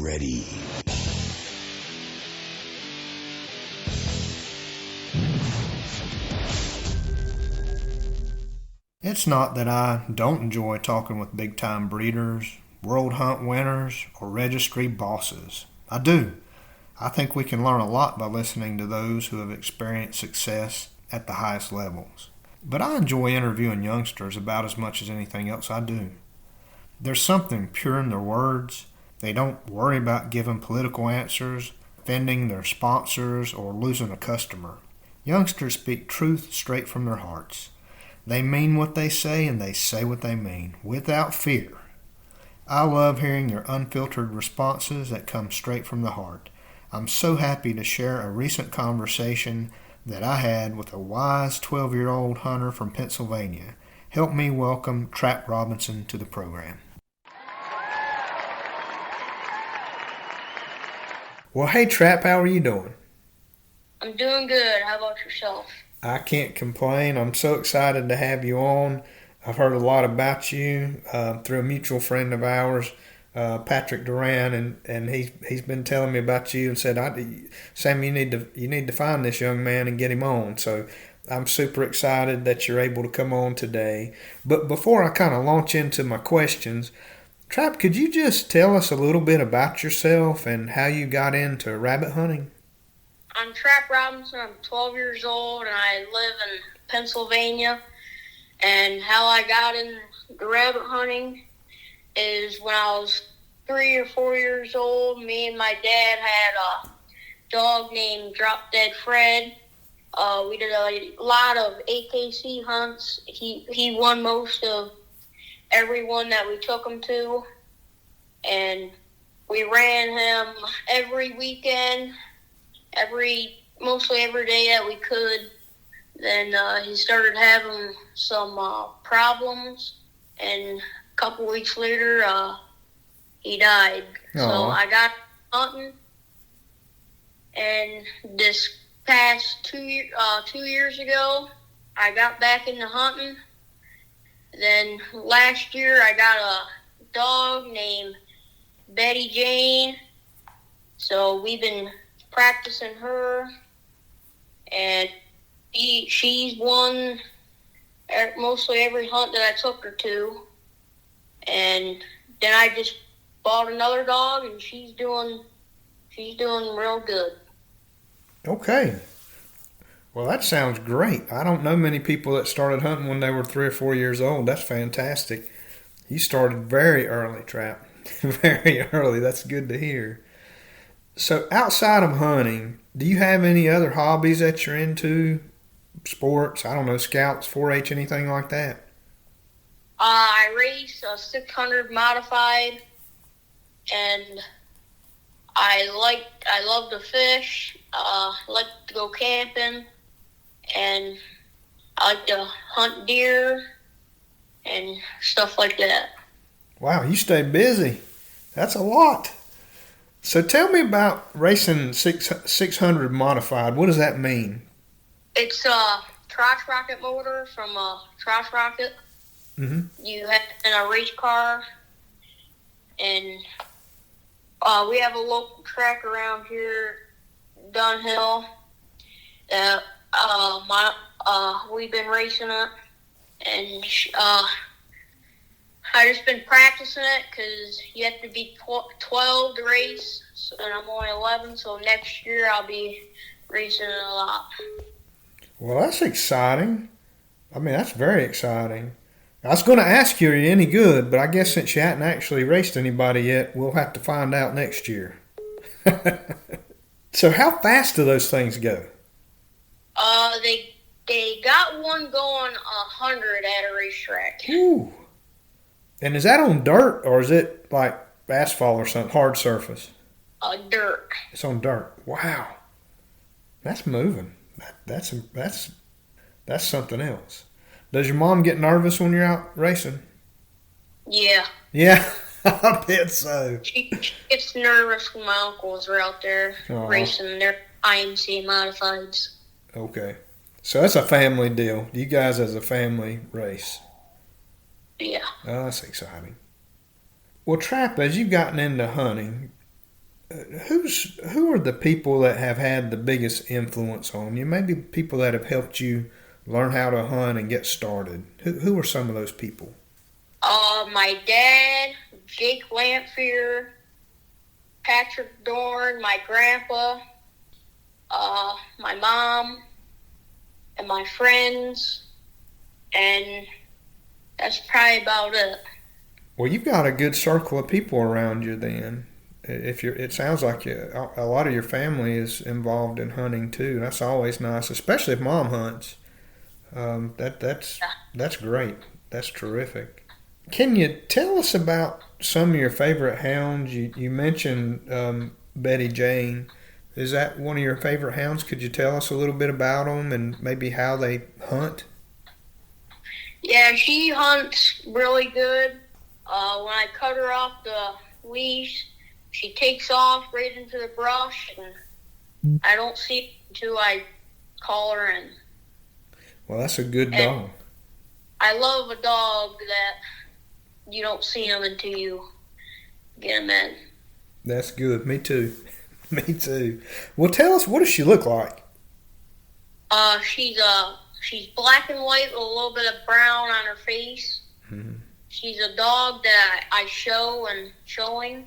ready. It's not that I don't enjoy talking with big-time breeders, world hunt winners, or registry bosses. I do. I think we can learn a lot by listening to those who have experienced success at the highest levels. But I enjoy interviewing youngsters about as much as anything else I do. There's something pure in their words. They don't worry about giving political answers, offending their sponsors, or losing a customer. Youngsters speak truth straight from their hearts. They mean what they say and they say what they mean, without fear. I love hearing their unfiltered responses that come straight from the heart. I'm so happy to share a recent conversation that I had with a wise 12-year-old hunter from Pennsylvania. Help me welcome Trapp Robinson to the program. Well, hey Trapp, how are you doing? I'm doing good. How about yourself? I can't complain. I'm so excited to have you on. I've heard a lot about you through a mutual friend of ours, Patrick Duran, and he's been telling me about you and said, Sam, you need to find this young man and get him on. So I'm super excited that you're able to come on today. But before I kind of launch into my questions, Trapp, could you just tell us a little bit about yourself and how you got into rabbit hunting? I'm Trapp Robinson. I'm 12 years old, and I live in Pennsylvania. And how I got into rabbit hunting is when I was 3 or 4 years old, me and my dad had a dog named Drop Dead Fred. We did a lot of AKC hunts. He won most of every one that we took him to. And we ran him every weekend. Mostly every day that we could. Then he started having some problems, and a couple weeks later, he died. Aww. So I got hunting, and this past 2 years ago, I got back into hunting. Then last year, I got a dog named Betty Jane. So we've been practicing her, and she's won mostly every hunt that I took her to. And then I just bought another dog, and she's doing real good. Okay. Well, that sounds great. I don't know many people that started hunting when they were 3 or 4 years old. That's fantastic. You started very early, Trapp. Very early. That's good to hear. So outside of hunting, do you have any other hobbies that you're into? Sports, I don't know, scouts, 4-H, anything like that? I race a 600 modified, and I love to fish. Like to go camping, and I like to hunt deer and stuff like that. Wow, you stay busy. That's a lot. So tell me about racing 600 modified. What does that mean? It's a trash rocket motor from a trash rocket. Mm-hmm. You have in a race car, and we have a local track around here, Dunhill. That we've been racing it, and I just been practicing it because you have to be 12 to race, and I'm only 11, so next year I'll be racing it a lot. Well, that's exciting. I mean, that's very exciting. I was going to ask you, are you any good? But I guess since you hadn't actually raced anybody yet, we'll have to find out next year. So how fast do those things go? They got one going 100 at a racetrack. Ooh. And is that on dirt, or is it like asphalt or something, hard surface? Dirt. It's on dirt. Wow. That's moving. That's something else. Does your mom get nervous when you're out racing? Yeah. Yeah, I bet so. She gets nervous when my uncles are out there racing their IMC modifieds. Okay. So that's a family deal. You guys as a family race. Yeah. Oh, that's exciting. Well, Trapp, as you've gotten into hunting, Who are the people that have had the biggest influence on you? Maybe people that have helped you learn how to hunt and get started. Who are some of those people? My dad, Jake Lamphere, Patrick Dorn, my grandpa, my mom, and my friends, and that's probably about it. Well, you've got a good circle of people around you then. It sounds like a lot of your family is involved in hunting too. That's always nice, especially if mom hunts. That's great. That's terrific. Can you tell us about some of your favorite hounds? You mentioned Betty Jane. Is that one of your favorite hounds? Could you tell us a little bit about them and maybe how they hunt? Yeah, she hunts really good. When I cut her off the leash, she takes off right into the brush, and I don't see it until I call her in. Well, that's a good dog. I love a dog that you don't see him until you get him in. That's good. Me too. Me too. Well, tell us, what does she look like? She's black and white with a little bit of brown on her face. Mm-hmm. She's a dog that I show and showing.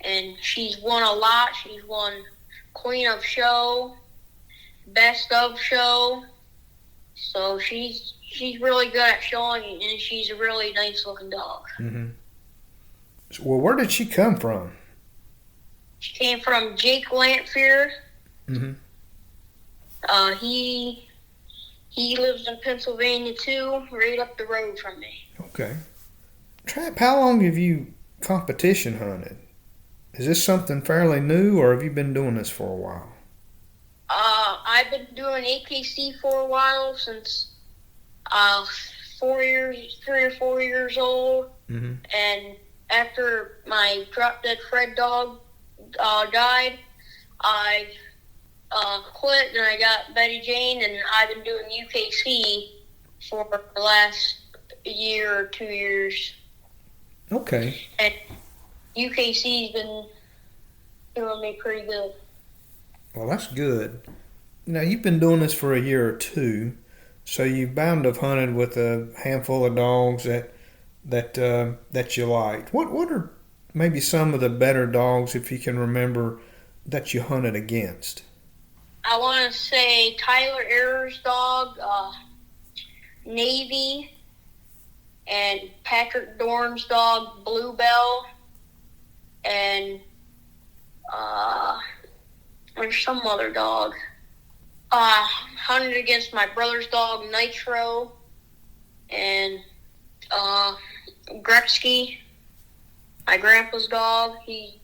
And she's won a lot. She's won Queen of Show, Best of Show. So she's really good at showing, and she's a really nice looking dog. Mm-hmm. Well, where did she come from? She came from Jake Lamphere. Mm-hmm. He lives in Pennsylvania too, right up the road from me. Okay. Trapp, how long have you competition hunted? Is this something fairly new, or have you been doing this for a while? I've been doing AKC for a while, since 3 or 4 years old. Mm-hmm. And after my drop dead Fred dog died, I quit, and I got Betty Jane, and I've been doing UKC for the last year or 2 years. Okay. And UKC's been doing me pretty good. Well, that's good. Now, you've been doing this for a year or two, so you've bound to have hunted with a handful of dogs that you liked. What are maybe some of the better dogs, if you can remember, that you hunted against? I want to say Tyler Ayers' dog, Navy, and Patrick Dorn's dog, Bluebell, and there's some other dog. Hunted against my brother's dog, Nitro, and Gretzky, my grandpa's dog. He's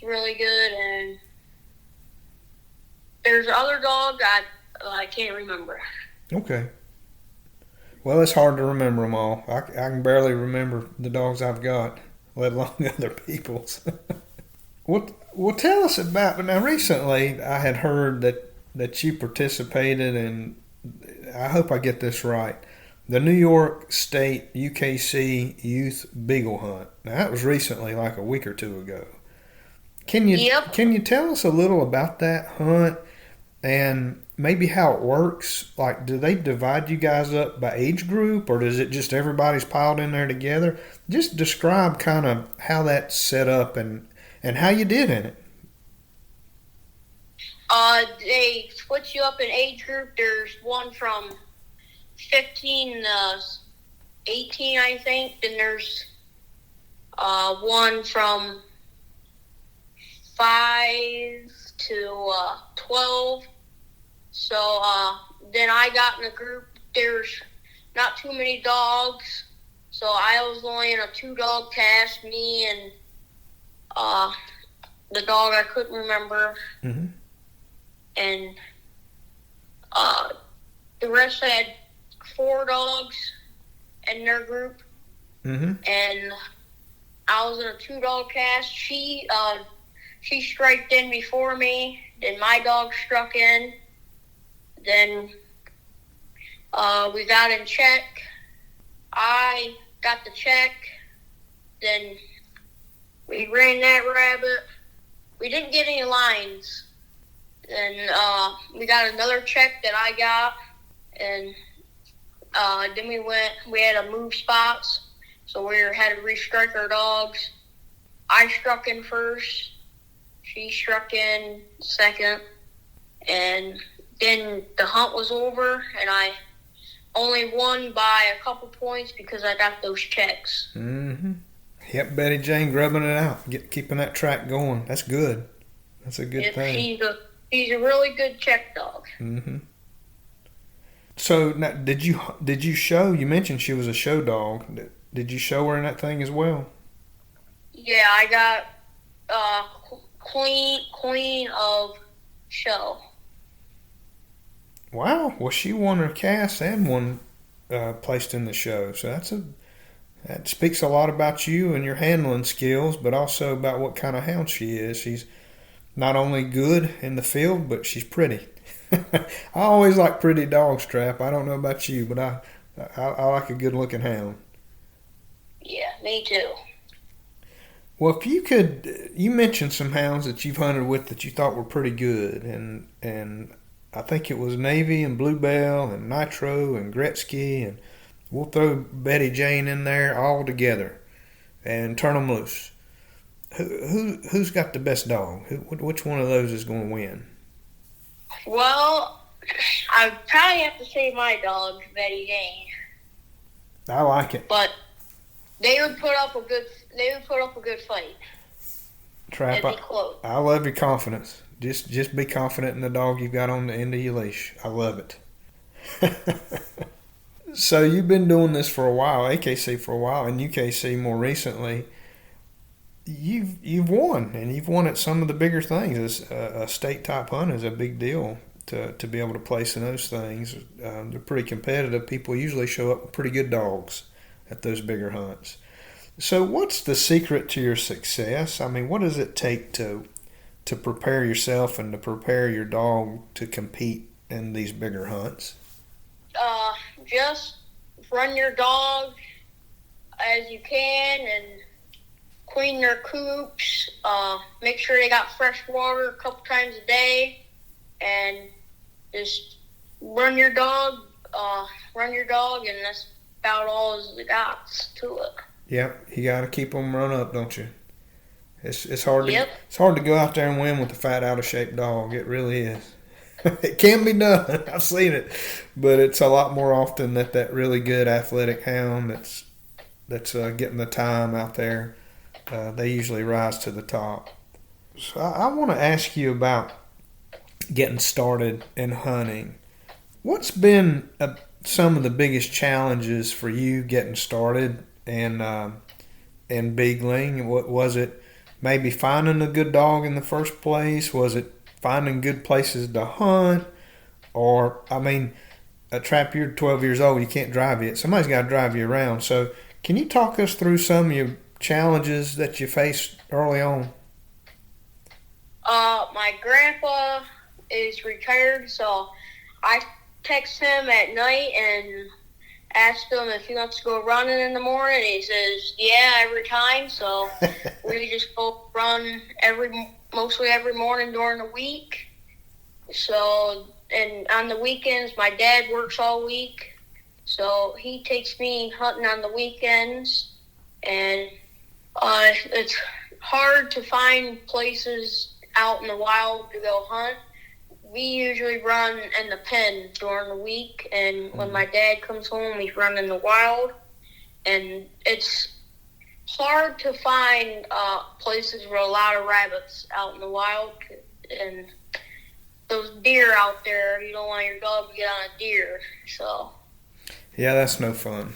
really good, and there's other dog I can't remember. Okay. Well, it's hard to remember them all. I can barely remember the dogs I've got, let alone other people's. Well, tell us about. Now, recently I had heard that you participated in, I hope I get this right, the New York State UKC Youth Beagle Hunt. Now, that was recently, like a week or two ago. Can you tell us a little about that hunt and maybe how it works? Like, do they divide you guys up by age group, or does it just everybody's piled in there together? Just describe kind of how that's set up and how you did in it. They split you up in age group. There's one from 15 to 18, I think. Then there's one from 5 to 12. So then I got in a group. There's not too many dogs, so I was only in a 2-dog cast. Me and the dog I couldn't remember, mm-hmm. and the rest had 4 dogs in their group, mm-hmm. and I was in a 2-dog cast. She striked in before me. Then my dog struck in. Then we got in check. I got the check. Then we ran that rabbit. we didn't get any lines. And we got another check that I got, and then we had to move spots, so we had to restrike our dogs. I struck in first, she struck in second, and then the hunt was over, and I only won by a couple points because I got those checks. Mm-hmm. Yep, Betty Jane grubbing it out, keeping that track going. That's good. That's a good thing. She's a really good check dog. Mm-hmm. So now, did you show? You mentioned she was a show dog. Did you show her in that thing as well? Yeah, I got queen of show. Wow. Well, she won her cast and won placed in the show. So that speaks a lot about you and your handling skills, but also about what kind of hound she is. She's not only good in the field, but she's pretty. I always like pretty dogs, Trapp. I don't know about you, but I like a good-looking hound. Yeah, me too. Well, if you could, you mentioned some hounds that you've hunted with that you thought were pretty good, and I think it was Navy and Bluebell and Nitro and Gretzky, and we'll throw Betty Jane in there all together and turn them loose. Who's got the best dog? Which one of those is going to win? Well, I probably have to say my dog, Betty Jane. I like it, but they would put up a good fight. Trapp, I love your confidence. Just be confident in the dog you've got on the end of your leash. I love it. So you've been doing this for a while, AKC for a while, and UKC more recently. You've won, and you've won at some of the bigger things. A state top hunt is a big deal to be able to place in those things. They're pretty competitive. People usually show up with pretty good dogs at those bigger hunts. So what's the secret to your success? I mean, what does it take to prepare yourself and to prepare your dog to compete in these bigger hunts? Just run your dog as you can and clean their coops. Make sure they got fresh water a couple times a day, and just run your dog, and that's about all it got to it. Yep, you got to keep them run up, don't you? It's hard to Yep. It's hard to go out there and win with a fat, out of shape dog. It really is. It can be done. I've seen it, but it's a lot more often that really good athletic hound that's getting the time out there. They usually rise to the top. So I want to ask you about getting started in hunting. What's been some of the biggest challenges for you getting started in beagling? What was it? Maybe finding a good dog in the first place? Was it finding good places to hunt? Or, I mean, Trapp, you're 12 years old. You can't drive yet. Somebody's got to drive you around. So can you talk us through some of your challenges that you faced early on? My grandpa is retired, so I text him at night and ask him if he wants to go running in the morning. He says, yeah, every time. So we just go run mostly every morning during the week. So, and on the weekends, my dad works all week. So he takes me hunting on the weekends. And it's hard to find places out in the wild to go hunt. We usually run in the pen during the week, and when my dad comes home, we run in the wild. And it's hard to find places with a lot of rabbits out in the wild, and those deer out there, you don't want your dog to get on a deer. So yeah, that's no fun.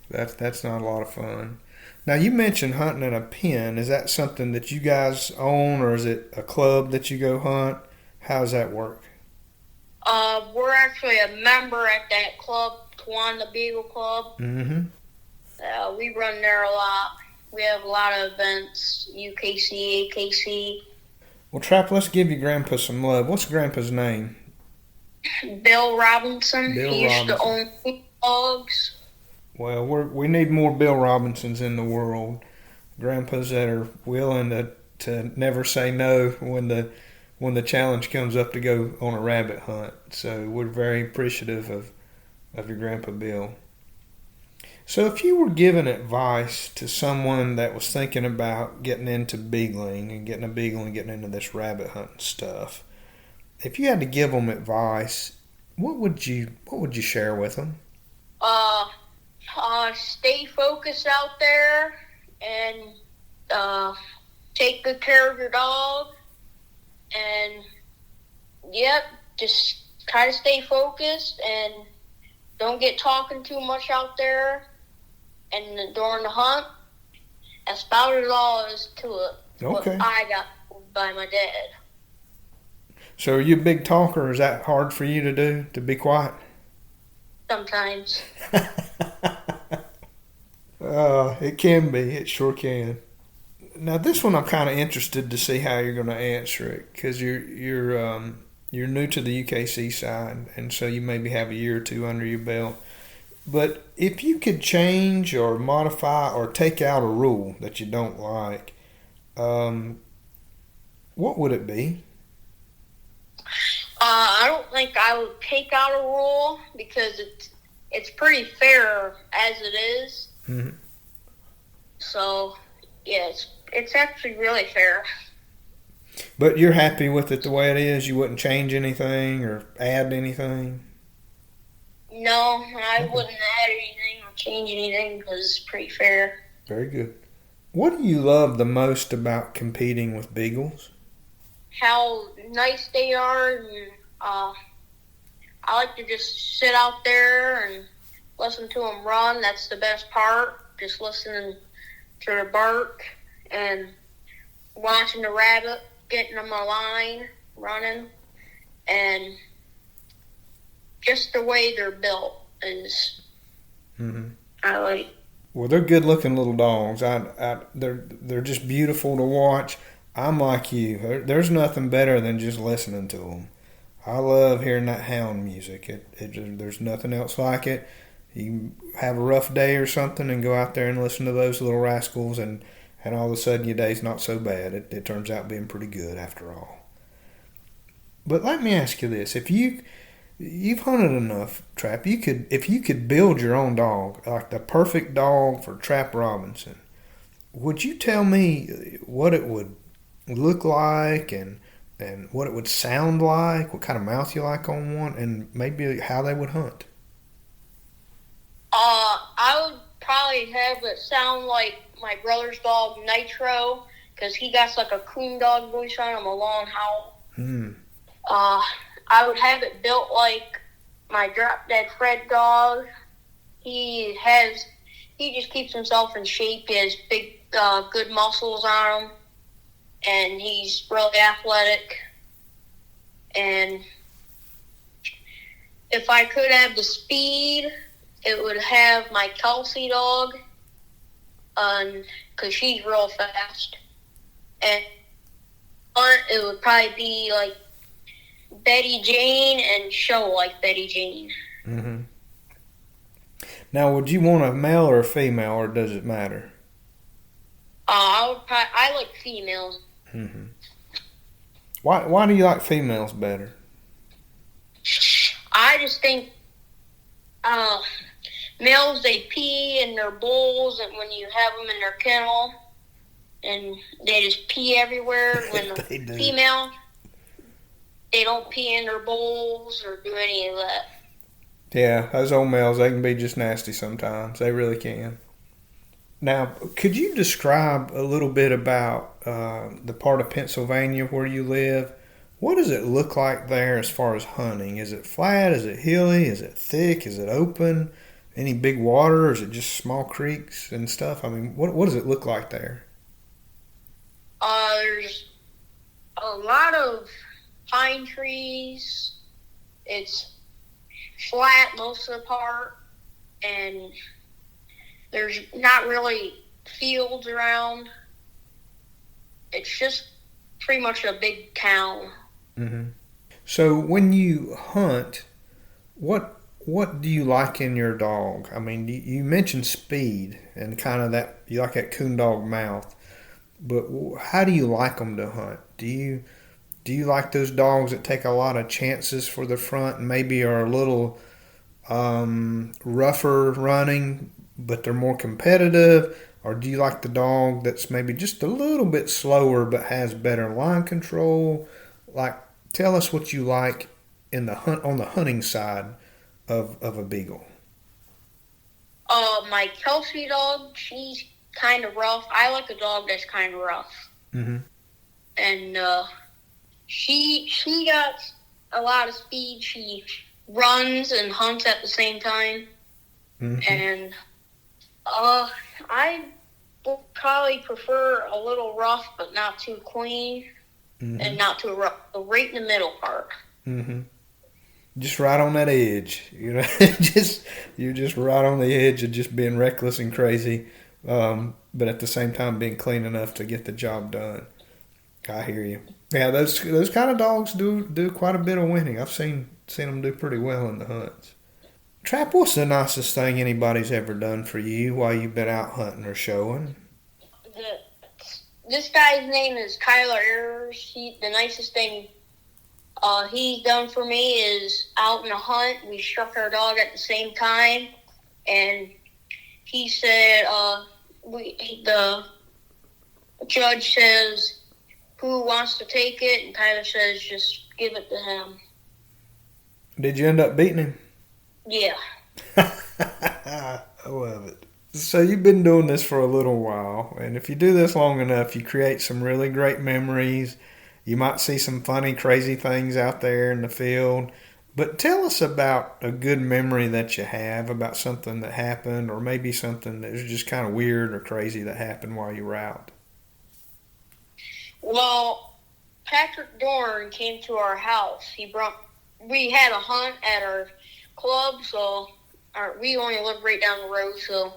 That's not a lot of fun. Now, you mentioned hunting in a pen. Is that something that you guys own, or is it a club that you go hunt? How does that work? We're actually a member at that club, the Beagle Club. Mm-hmm. We run there a lot. We have a lot of events, UKC, AKC. Well, Trapp, let's give your grandpa some love. What's grandpa's name? Bill Robinson. He used to own dogs. Well, we need more Bill Robinsons in the world. Grandpas that are willing to never say no when the challenge comes up to go on a rabbit hunt. So we're very appreciative of your Grandpa Bill. So if you were giving advice to someone that was thinking about getting into beagling and getting a beagle and getting into this rabbit hunting stuff, if you had to give them advice, what would you share with them? Stay focused out there and take good care of your dog. And just try to stay focused and don't get talking too much out there. And during the hunt, that's about it all is to it. Okay. What I got by my dad. So are you a big talker? Is that hard for you to do, to be quiet? Sometimes. It can be. It sure can. Now this one I'm kind of interested to see how you're going to answer it, because you're new to the UKC side, and so you maybe have a year or two under your belt. But if you could change or modify or take out a rule that you don't like, what would it be? I don't think I would take out a rule because it's pretty fair as it is. Mm-hmm. So, yeah, it's actually really fair. But you're happy with it the way it is? You wouldn't change anything or add anything? No, I wouldn't add anything or change anything because it's pretty fair. Very good. What do you love the most about competing with beagles? How nice they are, and I like to just sit out there and listen to them run. That's the best part, just listening to their bark and watching the rabbit, getting them a line, running, and just the way they're built is, I like. Well, they're good-looking little dogs. They're just beautiful to watch. I'm like you. There's nothing better than just listening to them. I love hearing that hound music. There's nothing else like it. You have a rough day or something and go out there and listen to those little rascals, and all of a sudden your day's not so bad. It turns out being pretty good after all. But let me ask you this: if you've hunted enough, Trapp, if you could build your own dog, like the perfect dog for Trapp Robinson, would you tell me what it would look like and what it would sound like, what kind of mouth you like on one, and maybe how they would hunt? I would probably have it sound like my brother's dog Nitro, because he got like a coon dog voice on him, a long howl. I would have it built like my drop dead Fred dog. He just keeps himself in shape. He has big, good muscles on him, and he's really athletic. And if I could have the speed, it would have my Kelsey dog, because she's real fast. And it would probably be like Betty Jane and show like Betty Jane. Mm-hmm. Now, would you want a male or a female, or does it matter? I like females. Mm-hmm. Why do you like females better? I just think males, they pee in their bowls, and when you have them in their kennel, and they just pee everywhere. When the female, they don't pee in their bowls or do any of that. Yeah, those old males, they can be just nasty sometimes. They really can. Now, could you describe a little bit about the part of Pennsylvania where you live? What does it look like there as far as hunting? Is it flat? Is it hilly? Is it thick? Is it open? Any big water? Or is it just small creeks and stuff? I mean, what does it look like there? There's a lot of pine trees. It's flat most of the part, and there's not really fields around. It's just pretty much a big town. Mm-hmm. So when you hunt, what do you like in your dog? I mean, you mentioned speed and kind of that, you like that coon dog mouth. But how do you like them to hunt? Do you like those dogs that take a lot of chances for the front and maybe are a little rougher running, but they're more competitive? Or do you like the dog that's maybe just a little bit slower but has better line control? Like, tell us what you like in the hunt on the hunting side of a beagle. My Kelsey dog, she's kind of rough. I like a dog that's kind of rough. Mm-hmm. And she got a lot of speed. She runs and hunts at the same time. Mm-hmm. And I would probably prefer a little rough, but not too clean, Mm-hmm. and not too rough. So right in the middle part. Mm-hmm. Just right on that edge, you know. You're just right on the edge of just being reckless and crazy, but at the same time being clean enough to get the job done. I hear you. Yeah, those kind of dogs do quite a bit of winning. I've seen them do pretty well in the hunts. Trapp, what's the nicest thing anybody's ever done for you while you've been out hunting or showing? This guy's name is Kyler Ayers. The nicest thing he's done for me is out in a hunt. We struck our dog at the same time, and he said, the judge says, who wants to take it? And Kyler says, just give it to him. Did you end up beating him? Yeah. I love it. So you've been doing this for a little while, and if you do this long enough, you create some really great memories. You might see some funny, crazy things out there in the field. But tell us about a good memory that you have about something that happened, or maybe something that was just kind of weird or crazy that happened while you were out. Well, Patrick Dorn came to our house. We had a hunt at our club, so we only live right down the road, so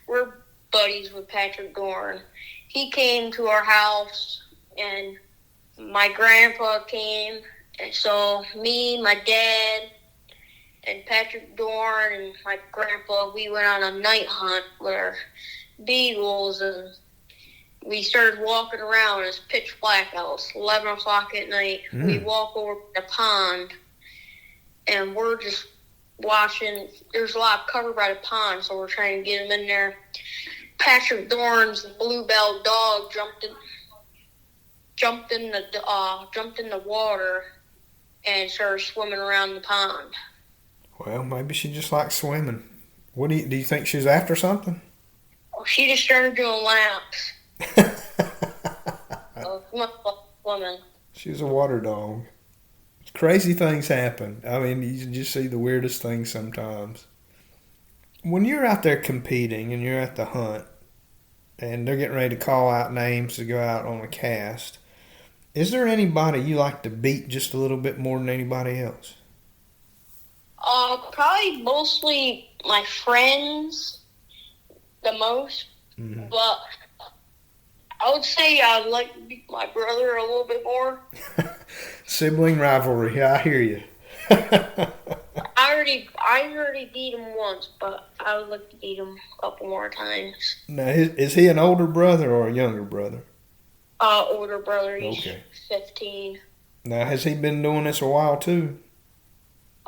we're buddies with Patrick Dorn. He came to our house, and my grandpa came, and so me, my dad, and Patrick Dorn, and my grandpa, we went on a night hunt with our beagles, and we started walking around. It was pitch black out. It was 11 o'clock at night. We walk over to the pond, and we're just watching. There's a lot covered by the pond, so we're trying to get him in there. Patrick Dorn's bluebell dog jumped in the water and started swimming around the pond. Well, maybe she just likes swimming. Do you think she's after something? Well, she just started doing laps. Swimming. She's a water dog. Crazy things happen. I mean, you just see the weirdest things sometimes. When you're out there competing and you're at the hunt and they're getting ready to call out names to go out on a cast, is there anybody you like to beat just a little bit more than anybody else? Probably mostly my friends the most, but I would say I like to beat my brother a little bit more. Sibling rivalry, I hear you. I already beat him once, but I would like to beat him a couple more times. Now, is he an older brother or a younger brother? Older brother. He's okay. 15. Now, has he been doing this a while too?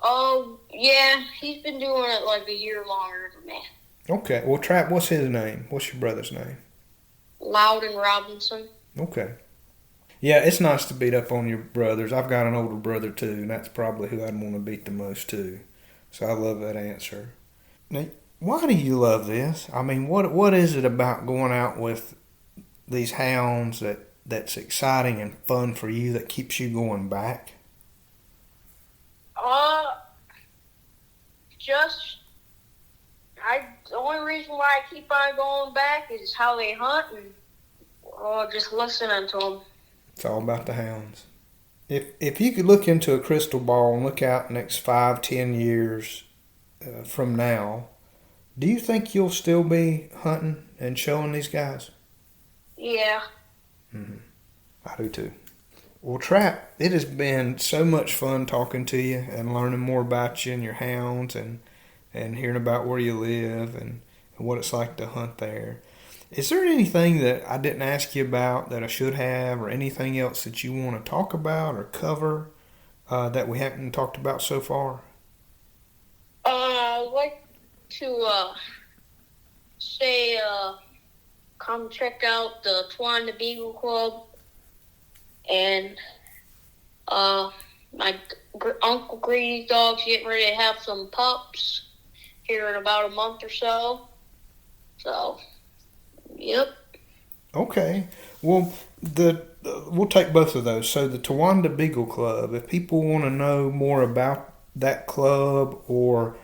Oh, yeah, he's been doing it like a year longer than me. Okay. Well, Trapp, what's his name? What's your brother's name? Loudon Robinson. Okay. Yeah, it's nice to beat up on your brothers. I've got an older brother too, and that's probably who I'd want to beat the most too. So I love that answer. Now, why do you love this? I mean, what is it about going out with these hounds that's exciting and fun for you that keeps you going back? The only reason why I keep on going back is how they hunt and just listening to them. It's all about the hounds. If you could look into a crystal ball and look out the next 5-10 years from now, do you think you'll still be hunting and showing these guys? Yeah. I do too. Well, Trapp, it has been so much fun talking to you and learning more about you and your hounds and hearing about where you live and what it's like to hunt there. Is there anything that I didn't ask you about that I should have, or anything else that you want to talk about or cover that we haven't talked about so far? I'd like to say come check out the Twan Beagle Club, and my Uncle Greedy's dog's getting ready to have some pups here in about a month or so. So, yep. Okay. Well, we'll take both of those. So the Tawanda Beagle Club, if people want to know more about that club or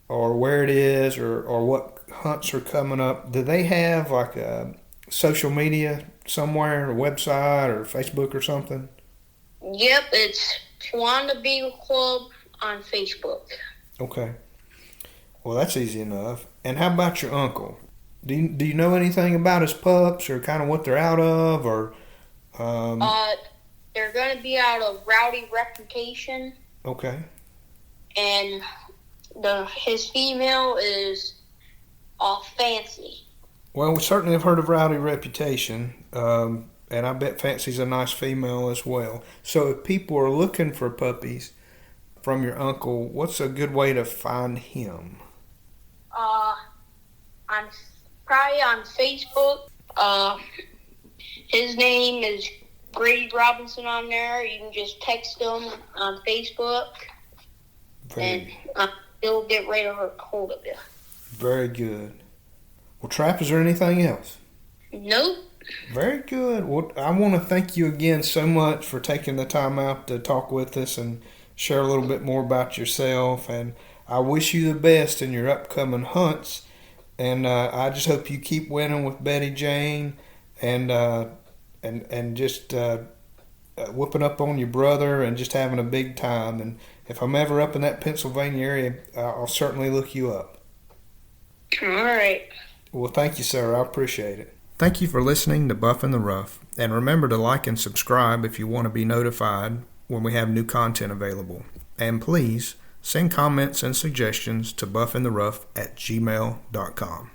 where it is or what hunts are coming up, do they have like a social media somewhere, a website or Facebook or something? Yep, it's Twan Beagle Club on Facebook. Okay. Well, that's easy enough. And how about your uncle? Do you know anything about his pups or kind of what they're out of, or? They're going to be out of Rowdy Reputation. Okay. And his female is Fancy. Well, we certainly have heard of Rowdy Reputation, and I bet Fancy's a nice female as well. So if people are looking for puppies from your uncle, what's a good way to find him? Probably on Facebook. His name is Trapp Robinson on there. You can just text him on Facebook, and he'll get right over hold of you. Very good. Well, Trapp, is there anything else? Nope. Very good. Well, I want to thank you again so much for taking the time out to talk with us and share a little bit more about yourself. And I wish you the best in your upcoming hunts. And I just hope you keep winning with Betty Jane and just whooping up on your brother and just having a big time. And if I'm ever up in that Pennsylvania area, I'll certainly look you up. All right. Well, thank you, sir. I appreciate it. Thank you for listening to Buff in the Rough. And remember to like and subscribe if you want to be notified when we have new content available. And please send comments and suggestions to buffintherough@gmail.com.